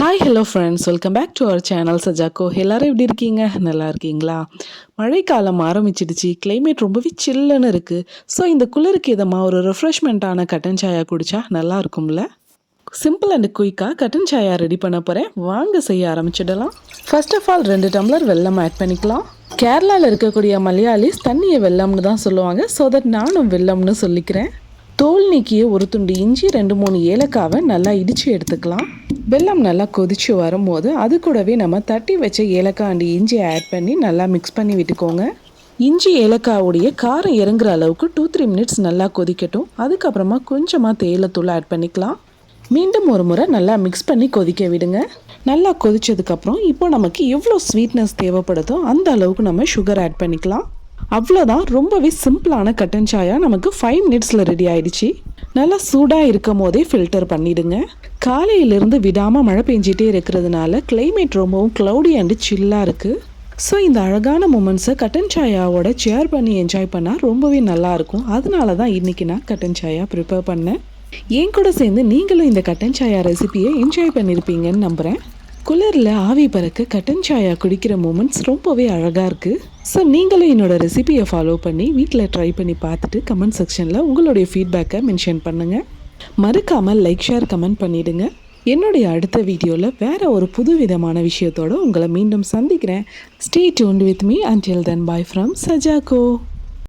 Hi hello friends, welcome back to our channel சஜாக்கோ. எல்லோரும் எப்படி இருக்கீங்க? நல்லா இருக்கீங்களா? மழைக்காலம் ஆரம்பிச்சிடுச்சு. கிளைமேட் ரொம்பவே சில்லுன்னு இருக்குது. ஸோ இந்த குளிருக்கு இதமாக ஒரு ரெஃப்ரெஷ்மெண்ட்டான கட்டன் சாயா குடித்தா நல்லா இருக்கும்ல. சிம்பிள் அண்ட் குயிக்காக கட்டன் சாயா ரெடி பண்ண போகிறேன். வாங்க செய்ய ஆரம்பிச்சிடலாம். ஃபர்ஸ்ட் ஆஃப் ஆல் 2 டம்ளர் வெல்லம் ஆட் பண்ணிக்கலாம். கேரளாவில் இருக்கக்கூடிய மலையாளிஸ் தண்ணியை வெல்லம்னு தான் சொல்லுவாங்க. ஸோ தட் நானும் வெல்லம்னு சொல்லிக்கிறேன். தோல் நீக்கிய ஒரு துண்டு இஞ்சி, 2-3 ஏலக்காவை நல்லா இடித்து எடுத்துக்கலாம். வெல்லம் நல்லா கொதிச்சு வரும்போது அது கூடவே நம்ம தட்டி வச்ச ஏலக்காய் அண்ட் இஞ்சியை ஆட் பண்ணி நல்லா மிக்ஸ் பண்ணி விட்டுக்கோங்க. இஞ்சி ஏலக்காவுடைய காரம் இறங்குற அளவுக்கு 2-3 மினிட்ஸ் நல்லா கொதிக்கட்டும். அதுக்கப்புறமா கொஞ்சமாக தேயிலைத்தூள் ஆட் பண்ணிக்கலாம். மீண்டும் ஒரு முறை நல்லா மிக்ஸ் பண்ணி கொதிக்க விடுங்க. நல்லா கொதிச்சதுக்கப்புறம் இப்போ நமக்கு எவ்வளோ ஸ்வீட்னஸ் தேவைப்படுதோ அந்த அளவுக்கு நம்ம சுகர் ஆட் பண்ணிக்கலாம். அவ்வளோதான், ரொம்பவே சிம்பிளான கட்டன் சாயா நமக்கு 5 மினிட்ஸில் ரெடி ஆயிடுச்சு. நல்லா சூடாக இருக்கும் போதே ஃபில்டர் பண்ணிவிடுங்க. காலையிலேருந்து விடாமல் மழை பெஞ்சிட்டே இருக்கிறதுனால கிளைமேட் ரொம்பவும் க்ளவுடி அண்டு சில்லாக இருக்குது. ஸோ இந்த அழகான மூமெண்ட்ஸை கட்டன் சாயாவோட ஷேர் பண்ணி என்ஜாய் பண்ணால் ரொம்பவே நல்லாயிருக்கும். அதனால தான் இன்றைக்கி நான் கட்டன் சாயா ப்ரிப்பேர் பண்ணேன். என் கூட சேர்ந்து நீங்களும் இந்த கட்டன் சாயா ரெசிபியை என்ஜாய் பண்ணியிருப்பீங்கன்னு நம்புகிறேன். குளிரில் ஆவி பறக்க கட்டன் சாயா குடிக்கிற மூமெண்ட்ஸ் ரொம்பவே அழகாக இருக்குது. ஸோ நீங்களும் என்னோட ரெசிபியை ஃபாலோ பண்ணி வீட்டில் ட்ரை பண்ணி பார்த்துட்டு கமெண்ட் செக்ஷனில் உங்களுடைய ஃபீட்பேக்கை மென்ஷன் பண்ணுங்கள். மறக்காமல் லைக், ஷேர், கமெண்ட் பண்ணிவிடுங்க. என்னுடைய அடுத்த வீடியோவில் வேறு ஒரு புது விதமான விஷயத்தோடு உங்களை மீண்டும் சந்திக்கிறேன். Stay tuned with me. Until then, bye from சஜாக்கோ.